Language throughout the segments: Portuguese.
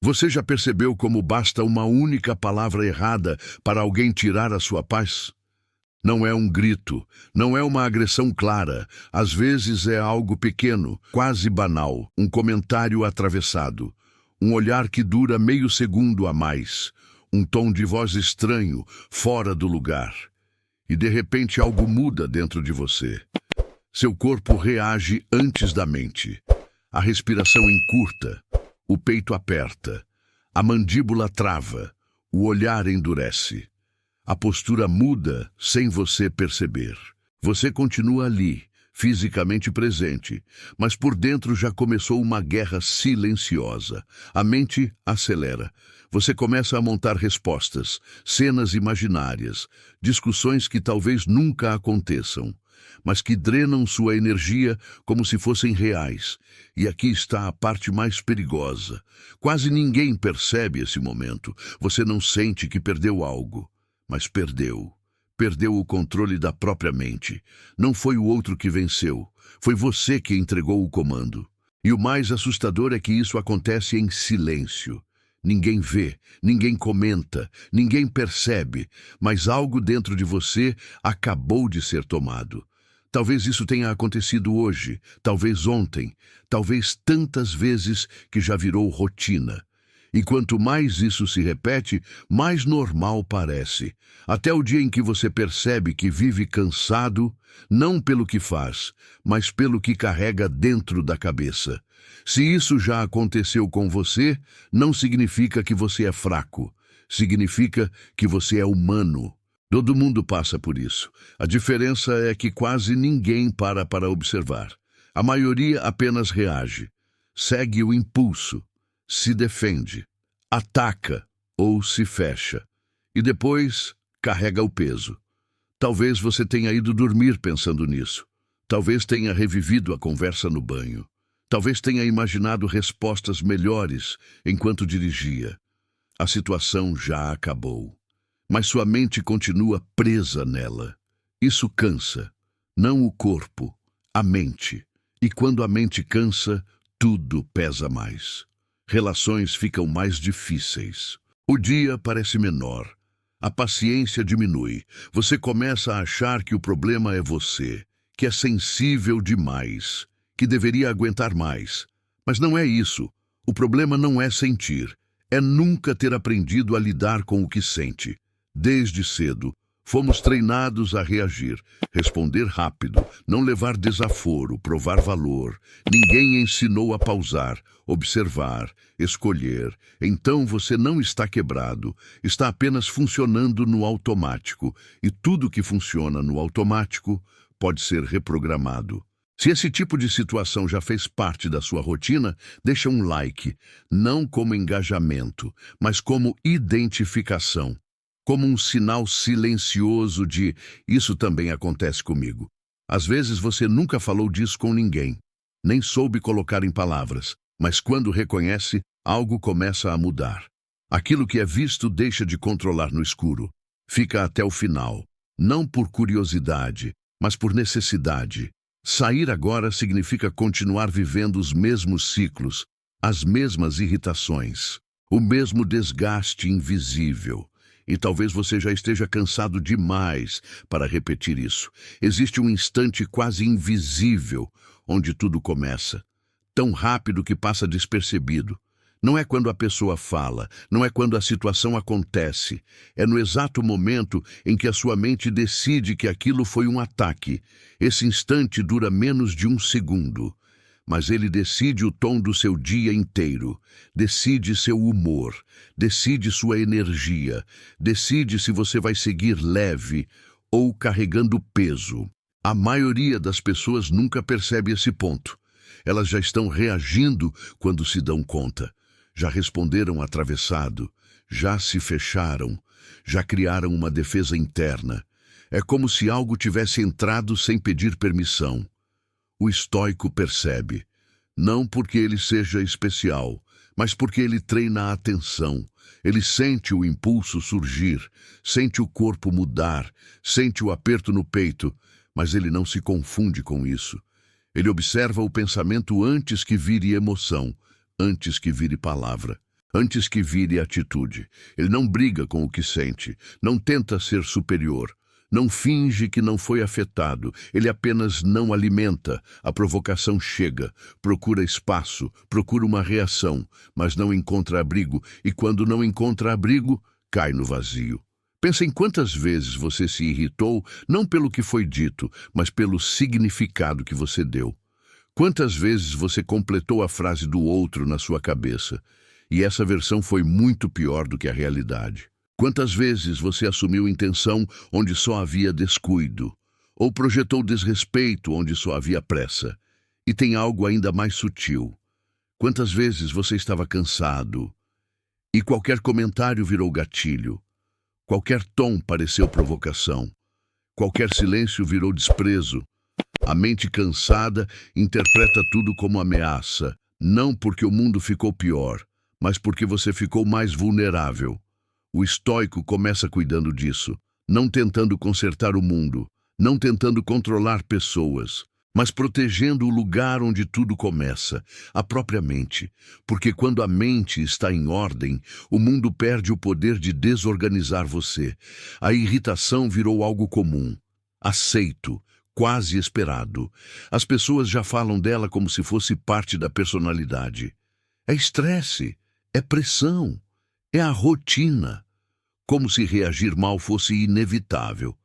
Você já percebeu como basta uma única palavra errada para alguém tirar a sua paz? Não é um grito, não é uma agressão clara. Às vezes é algo pequeno, quase banal, um comentário atravessado, um olhar que dura meio segundo a mais, um tom de voz estranho, fora do lugar. E de repente algo muda dentro de você. Seu corpo reage antes da mente. A respiração encurta, o peito aperta, a mandíbula trava, o olhar endurece. A postura muda sem você perceber. Você continua ali, fisicamente presente, mas por dentro já começou uma guerra silenciosa. A mente acelera. Você começa a montar respostas, cenas imaginárias, discussões que talvez nunca aconteçam, mas que drenam sua energia como se fossem reais. E aqui está a parte mais perigosa. Quase ninguém percebe esse momento. Você não sente que perdeu algo, mas perdeu. Perdeu o controle da própria mente. Não foi o outro que venceu. Foi você que entregou o comando. E o mais assustador é que isso acontece em silêncio. Ninguém vê, ninguém comenta, ninguém percebe, mas algo dentro de você acabou de ser tomado. Talvez isso tenha acontecido hoje, talvez ontem, talvez tantas vezes que já virou rotina. E quanto mais isso se repete, mais normal parece. Até o dia em que você percebe que vive cansado, não pelo que faz, mas pelo que carrega dentro da cabeça. Se isso já aconteceu com você, não significa que você é fraco. Significa que você é humano. Todo mundo passa por isso. A diferença é que quase ninguém para observar. A maioria apenas reage. Segue o impulso. Se defende, ataca ou se fecha, e depois carrega o peso. Talvez você tenha ido dormir pensando nisso. Talvez tenha revivido a conversa no banho. Talvez tenha imaginado respostas melhores enquanto dirigia. A situação já acabou, mas sua mente continua presa nela. Isso cansa, não o corpo, a mente. E quando a mente cansa, tudo pesa mais. Relações ficam mais difíceis. O dia parece menor. A paciência diminui. Você começa a achar que o problema é você, que é sensível demais, que deveria aguentar mais. Mas não é isso. O problema não é sentir. É nunca ter aprendido a lidar com o que sente. Desde cedo, fomos treinados a reagir, responder rápido, não levar desaforo, provar valor. Ninguém ensinou a pausar, observar, escolher. Então você não está quebrado, está apenas funcionando no automático. E tudo que funciona no automático pode ser reprogramado. Se esse tipo de situação já fez parte da sua rotina, deixa um like, não como engajamento, mas como identificação. Como um sinal silencioso de isso também acontece comigo. Às vezes você nunca falou disso com ninguém, nem soube colocar em palavras, mas quando reconhece, algo começa a mudar. Aquilo que é visto deixa de controlar no escuro. Fica até o final, não por curiosidade, mas por necessidade. Sair agora significa continuar vivendo os mesmos ciclos, as mesmas irritações, o mesmo desgaste invisível. E talvez você já esteja cansado demais para repetir isso. Existe um instante quase invisível onde tudo começa, tão rápido que passa despercebido. Não é quando a pessoa fala, não é quando a situação acontece. É no exato momento em que a sua mente decide que aquilo foi um ataque. Esse instante dura menos de um segundo. Mas ele decide o tom do seu dia inteiro, decide seu humor, decide sua energia, decide se você vai seguir leve ou carregando peso. A maioria das pessoas nunca percebe esse ponto. Elas já estão reagindo quando se dão conta. Já responderam atravessado, já se fecharam, já criaram uma defesa interna. É como se algo tivesse entrado sem pedir permissão. O estoico percebe, não porque ele seja especial, mas porque ele treina a atenção. Ele sente o impulso surgir, sente o corpo mudar, sente o aperto no peito, mas ele não se confunde com isso. Ele observa o pensamento antes que vire emoção, antes que vire palavra. antes que vire atitude. Ele não briga com o que sente, não tenta ser superior, não finge que não foi afetado, ele apenas não alimenta. A provocação chega, procura espaço, procura uma reação, mas não encontra abrigo, e quando não encontra abrigo, cai no vazio. Pensa em quantas vezes você se irritou, não pelo que foi dito, mas pelo significado que você deu. Quantas vezes você completou a frase do outro na sua cabeça, e essa versão foi muito pior do que a realidade. Quantas vezes você assumiu intenção onde só havia descuido, ou projetou desrespeito onde só havia pressa? E tem algo ainda mais sutil. Quantas vezes você estava cansado, e qualquer comentário virou gatilho, qualquer tom pareceu provocação, qualquer silêncio virou desprezo. A mente cansada interpreta tudo como ameaça, não porque o mundo ficou pior, mas porque você ficou mais vulnerável. O estoico começa cuidando disso, não tentando consertar o mundo, não tentando controlar pessoas, mas protegendo o lugar onde tudo começa, a própria mente. Porque quando a mente está em ordem, o mundo perde o poder de desorganizar você. A irritação virou algo comum, aceito, quase esperado. As pessoas já falam dela como se fosse parte da personalidade. É estresse, é pressão, é a rotina. Como se reagir mal fosse inevitável.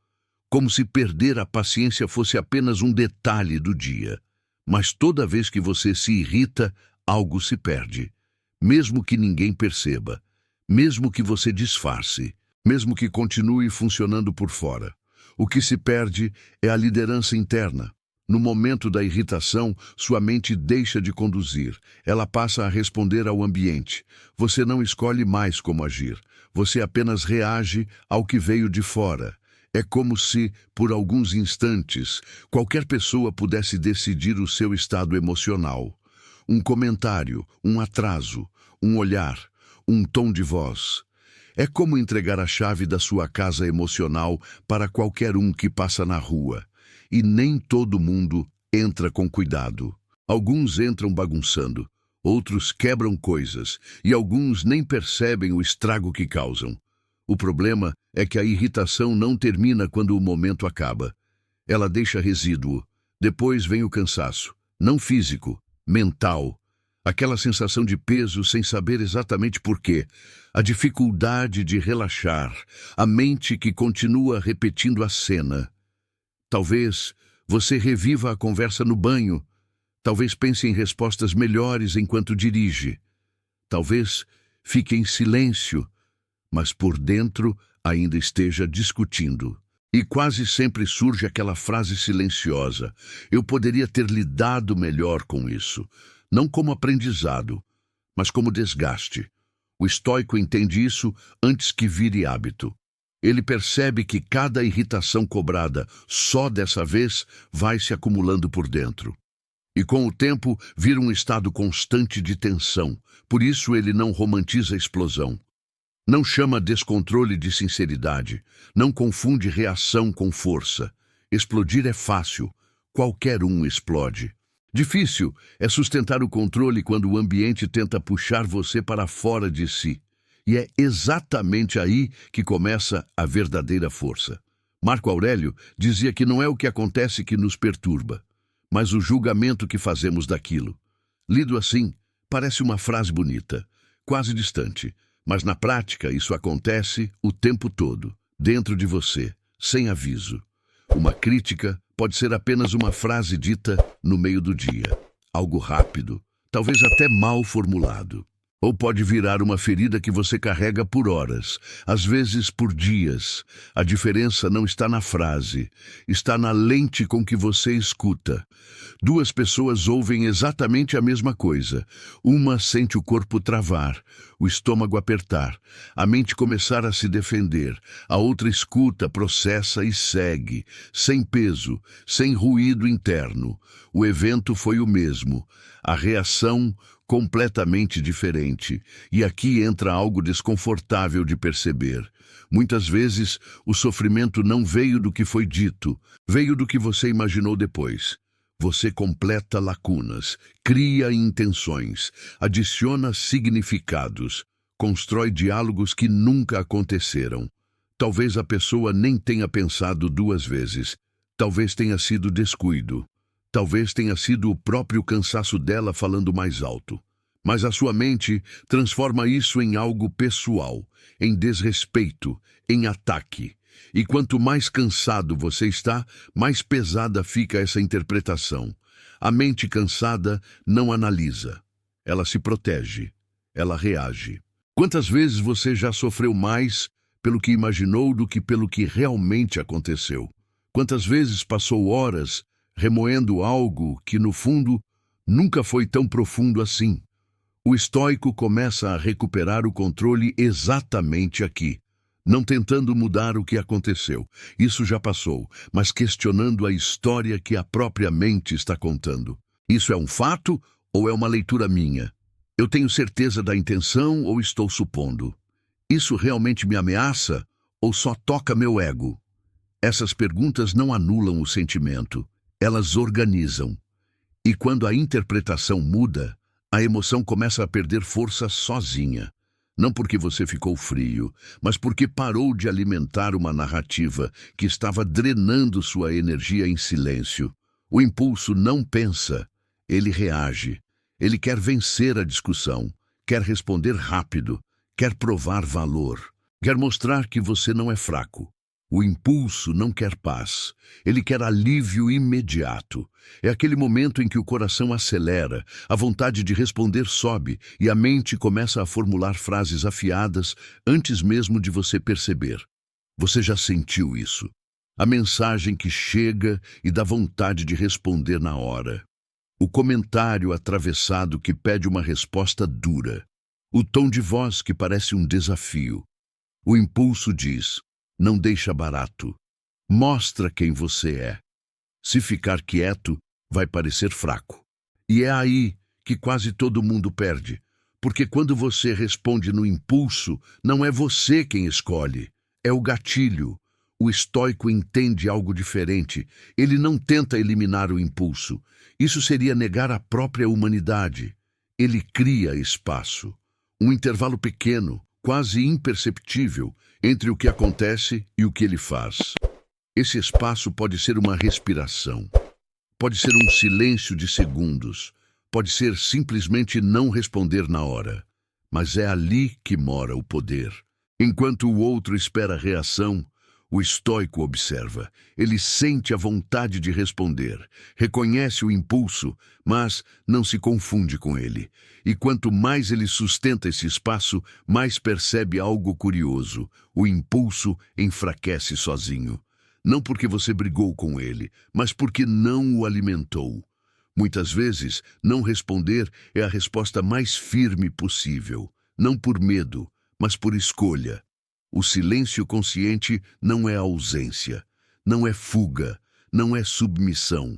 Como se perder a paciência fosse apenas um detalhe do dia. Mas toda vez que você se irrita, algo se perde. Mesmo que ninguém perceba. Mesmo que você disfarce. Mesmo que continue funcionando por fora. O que se perde é a liderança interna. No momento da irritação, sua mente deixa de conduzir. Ela passa a responder ao ambiente. Você não escolhe mais como agir. Você apenas reage ao que veio de fora. É como se, por alguns instantes, qualquer pessoa pudesse decidir o seu estado emocional. Um comentário, um atraso, um olhar, um tom de voz. É como entregar a chave da sua casa emocional para qualquer um que passa na rua. E nem todo mundo entra com cuidado. Alguns entram bagunçando, outros quebram coisas, e alguns nem percebem o estrago que causam. O problema é que a irritação não termina quando o momento acaba. Ela deixa resíduo. Depois vem o cansaço, não físico, mental. Aquela sensação de peso sem saber exatamente por quê. A dificuldade de relaxar, a mente que continua repetindo a cena. Talvez você reviva a conversa no banho. Talvez pense em respostas melhores enquanto dirige. Talvez fique em silêncio, mas por dentro ainda esteja discutindo. E quase sempre surge aquela frase silenciosa: eu poderia ter lidado melhor com isso. Não como aprendizado, mas como desgaste. O estoico entende isso antes que vire hábito. Ele percebe que cada irritação cobrada só dessa vez vai se acumulando por dentro. E com o tempo vira um estado constante de tensão. Por isso ele não romantiza a explosão. Não chama descontrole de sinceridade. Não confunde reação com força. Explodir é fácil. Qualquer um explode. Difícil é sustentar o controle quando o ambiente tenta puxar você para fora de si. E é exatamente aí que começa a verdadeira força. Marco Aurélio dizia que não é o que acontece que nos perturba, mas o julgamento que fazemos daquilo. Lido assim, parece uma frase bonita, quase distante, mas na prática isso acontece o tempo todo, dentro de você, sem aviso. Uma crítica pode ser apenas uma frase dita no meio do dia, algo rápido, talvez até mal formulado. Ou pode virar uma ferida que você carrega por horas, às vezes por dias. A diferença não está na frase, está na lente com que você escuta. Duas pessoas ouvem exatamente a mesma coisa. Uma sente o corpo travar, o estômago apertar, a mente começar a se defender. A outra escuta, processa e segue, sem peso, sem ruído interno. O evento foi o mesmo. A reação completamente diferente, e aqui entra algo desconfortável de perceber. Muitas vezes, o sofrimento não veio do que foi dito, veio do que você imaginou depois. Você completa lacunas, cria intenções, adiciona significados. constrói diálogos que nunca aconteceram. Talvez a pessoa nem tenha pensado duas vezes. Talvez tenha sido descuido. Talvez tenha sido o próprio cansaço dela falando mais alto. Mas a sua mente transforma isso em algo pessoal, em desrespeito, em ataque. E quanto mais cansado você está, mais pesada fica essa interpretação. A mente cansada não analisa. Ela se protege. Ela reage. Quantas vezes você já sofreu mais pelo que imaginou do que pelo que realmente aconteceu? Quantas vezes passou horas remoendo algo que, no fundo, nunca foi tão profundo assim? O estoico começa a recuperar o controle exatamente aqui, não tentando mudar o que aconteceu. Isso já passou, mas questionando a história que a própria mente está contando. Isso é um fato ou é uma leitura minha? Eu tenho certeza da intenção ou estou supondo? Isso realmente me ameaça ou só toca meu ego? Essas perguntas não anulam o sentimento, elas organizam. E quando a interpretação muda, a emoção começa a perder força sozinha. Não porque você ficou frio, mas porque parou de alimentar uma narrativa que estava drenando sua energia em silêncio. O impulso não pensa, ele reage. Ele quer vencer a discussão, quer responder rápido, quer provar valor, quer mostrar que você não é fraco. O impulso não quer paz, ele quer alívio imediato. É aquele momento em que o coração acelera, a vontade de responder sobe e a mente começa a formular frases afiadas antes mesmo de você perceber. Você já sentiu isso? A mensagem que chega e dá vontade de responder na hora. O comentário atravessado que pede uma resposta dura. O tom de voz que parece um desafio. O impulso diz: não deixa barato. Mostra quem você é. Se ficar quieto, vai parecer fraco. E é aí que quase todo mundo perde. Porque quando você responde no impulso, não é você quem escolhe. É o gatilho. O estoico entende algo diferente. Ele não tenta eliminar o impulso. Isso seria negar a própria humanidade. Ele cria espaço. Um intervalo pequeno, quase imperceptível, entre o que acontece e o que ele faz. Esse espaço pode ser uma respiração, pode ser um silêncio de segundos, pode ser simplesmente não responder na hora. Mas é ali que mora o poder. Enquanto o outro espera a reação, o estoico observa. Ele sente a vontade de responder, reconhece o impulso, mas não se confunde com ele. E quanto mais ele sustenta esse espaço, mais percebe algo curioso. O impulso enfraquece sozinho. Não porque você brigou com ele, mas porque não o alimentou. Muitas vezes, não responder é a resposta mais firme possível. Não por medo, mas por escolha. O silêncio consciente não é ausência, não é fuga, não é submissão.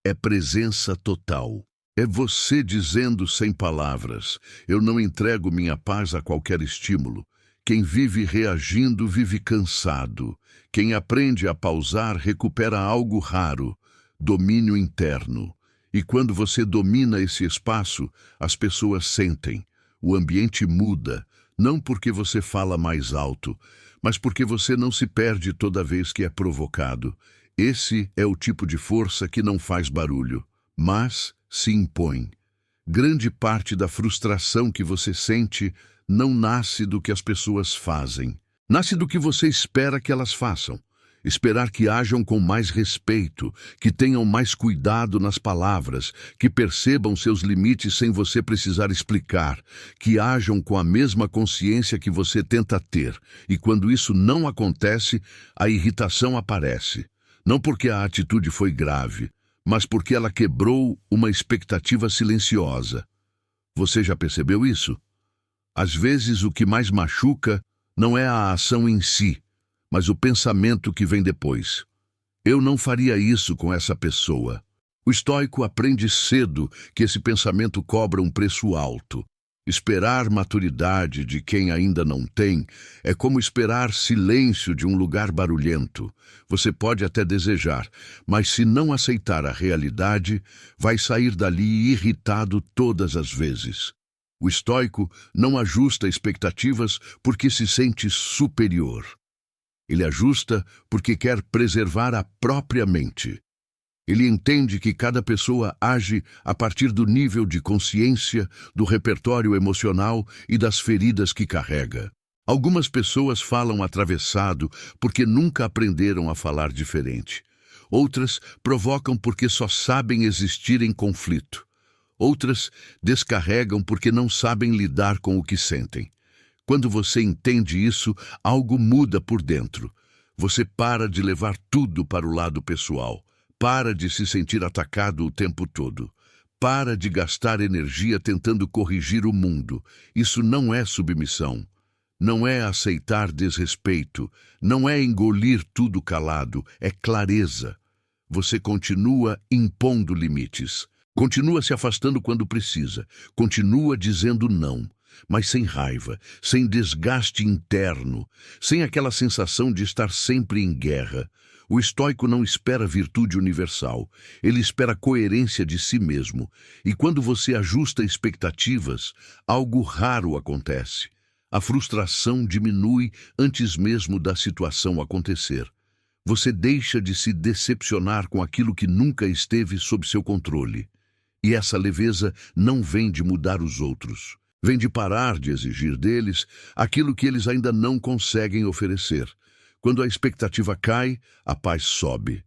É presença total. É você dizendo sem palavras: eu não entrego minha paz a qualquer estímulo. Quem vive reagindo vive cansado. Quem aprende a pausar recupera algo raro, domínio interno. E quando você domina esse espaço, as pessoas sentem. O ambiente muda, não porque você fala mais alto, mas porque você não se perde toda vez que é provocado. Esse é o tipo de força que não faz barulho, mas se impõe. Grande parte da frustração que você sente não nasce do que as pessoas fazem. Nasce do que você espera que elas façam. Esperar que ajam com mais respeito, que tenham mais cuidado nas palavras, que percebam seus limites sem você precisar explicar, que ajam com a mesma consciência que você tenta ter. E quando isso não acontece, a irritação aparece. Não porque a atitude foi grave, mas porque ela quebrou uma expectativa silenciosa. Você já percebeu isso? Às vezes o que mais machuca não é a ação em si, mas o pensamento que vem depois. Eu não faria isso com essa pessoa. O estoico aprende cedo que esse pensamento cobra um preço alto. Esperar maturidade de quem ainda não tem é como esperar silêncio de um lugar barulhento. Você pode até desejar, mas se não aceitar a realidade, vai sair dali irritado todas as vezes. O estoico não ajusta expectativas porque se sente superior. Ele ajusta porque quer preservar a própria mente. Ele entende que cada pessoa age a partir do nível de consciência, do repertório emocional e das feridas que carrega. Algumas pessoas falam atravessado porque nunca aprenderam a falar diferente. Outras provocam porque só sabem existir em conflito. Outras descarregam porque não sabem lidar com o que sentem. Quando você entende isso, algo muda por dentro. Você para de levar tudo para o lado pessoal. Para de se sentir atacado o tempo todo. Para de gastar energia tentando corrigir o mundo. Isso não é submissão. Não é aceitar desrespeito. Não é engolir tudo calado. É clareza. Você continua impondo limites. Continua se afastando quando precisa. Continua dizendo não. Mas sem raiva, sem desgaste interno, sem aquela sensação de estar sempre em guerra. O estoico não espera virtude universal, ele espera coerência de si mesmo. E quando você ajusta expectativas, algo raro acontece. A frustração diminui antes mesmo da situação acontecer. Você deixa de se decepcionar com aquilo que nunca esteve sob seu controle. E essa leveza não vem de mudar os outros. Vem de parar de exigir deles aquilo que eles ainda não conseguem oferecer. Quando a expectativa cai, a paz sobe.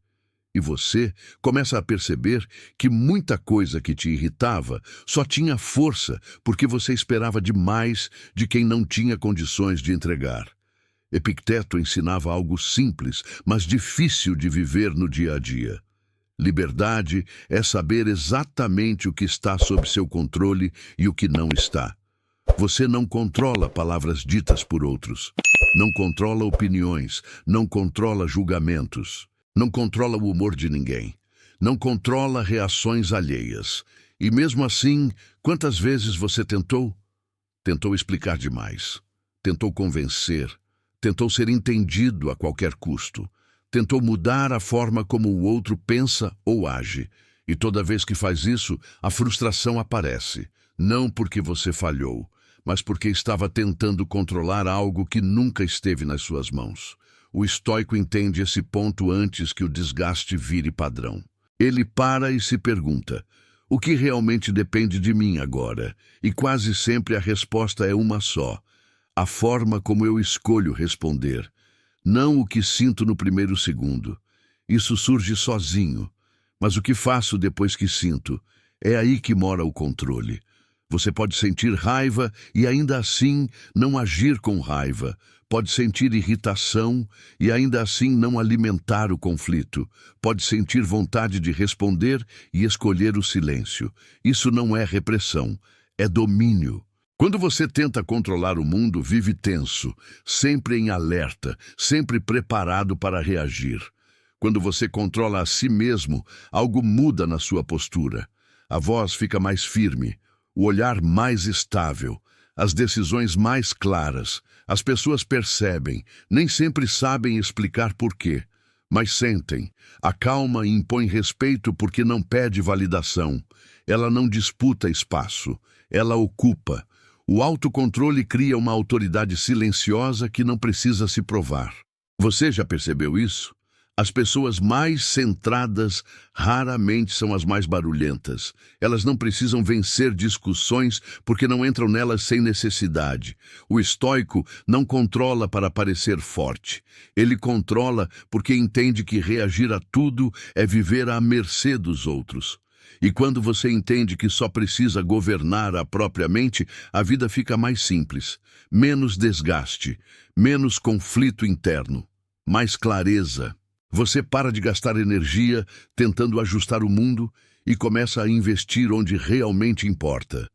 E você começa a perceber que muita coisa que te irritava só tinha força porque você esperava demais de quem não tinha condições de entregar. Epicteto ensinava algo simples, mas difícil de viver no dia a dia. Liberdade é saber exatamente o que está sob seu controle e o que não está. Você não controla palavras ditas por outros. Não controla opiniões. Não controla julgamentos. Não controla o humor de ninguém. Não controla reações alheias. E mesmo assim, quantas vezes você tentou? Tentou explicar demais. Tentou convencer. Tentou ser entendido a qualquer custo. Tentou mudar a forma como o outro pensa ou age. E toda vez que faz isso, a frustração aparece. Não porque você falhou, mas porque estava tentando controlar algo que nunca esteve nas suas mãos. O estoico entende esse ponto antes que o desgaste vire padrão. Ele para e se pergunta: o que realmente depende de mim agora? E quase sempre a resposta é uma só: a forma como eu escolho responder. Não o que sinto no primeiro segundo. Isso surge sozinho. Mas o que faço depois que sinto? É aí que mora o controle. Você pode sentir raiva e ainda assim não agir com raiva. Pode sentir irritação e ainda assim não alimentar o conflito. Pode sentir vontade de responder e escolher o silêncio. Isso não é repressão, é domínio. Quando você tenta controlar o mundo, vive tenso, sempre em alerta, sempre preparado para reagir. Quando você controla a si mesmo, algo muda na sua postura. A voz fica mais firme, o olhar mais estável, as decisões mais claras. As pessoas percebem, nem sempre sabem explicar por quê, mas sentem. A calma impõe respeito porque não pede validação. Ela não disputa espaço, ela ocupa. O autocontrole cria uma autoridade silenciosa que não precisa se provar. Você já percebeu isso? As pessoas mais centradas raramente são as mais barulhentas. Elas não precisam vencer discussões porque não entram nelas sem necessidade. O estoico não controla para parecer forte. Ele controla porque entende que reagir a tudo é viver à mercê dos outros. E quando você entende que só precisa governar a própria mente, a vida fica mais simples, menos desgaste, menos conflito interno, mais clareza. Você para de gastar energia tentando ajustar o mundo e começa a investir onde realmente importa,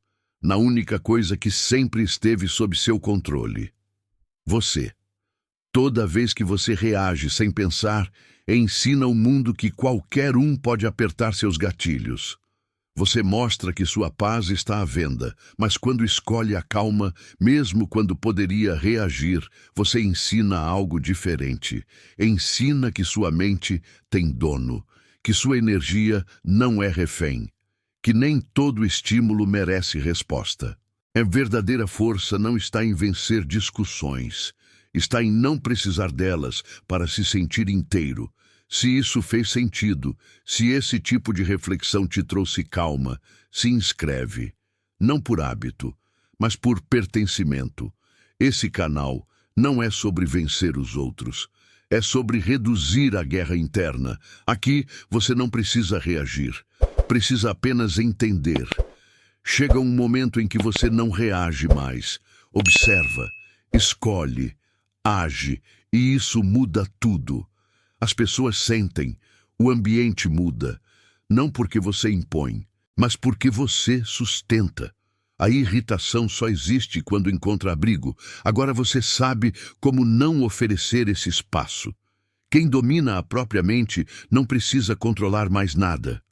na única coisa que sempre esteve sob seu controle: você. Toda vez que você reage sem pensar, ensina o mundo que qualquer um pode apertar seus gatilhos. Você mostra que sua paz está à venda, mas quando escolhe a calma, mesmo quando poderia reagir, você ensina algo diferente. Ensina que sua mente tem dono, que sua energia não é refém, que nem todo estímulo merece resposta. A verdadeira força não está em vencer discussões, está em não precisar delas para se sentir inteiro. Se isso fez sentido, se esse tipo de reflexão te trouxe calma, se inscreve. Não por hábito, mas por pertencimento. Esse canal não é sobre vencer os outros, é sobre reduzir a guerra interna. Aqui você não precisa reagir, precisa apenas entender. Chega um momento em que você não reage mais, observa, escolhe, age, e isso muda tudo. As pessoas sentem, o ambiente muda, não porque você impõe, mas porque você sustenta. A irritação só existe quando encontra abrigo. Agora você sabe como não oferecer esse espaço. Quem domina a própria mente não precisa controlar mais nada.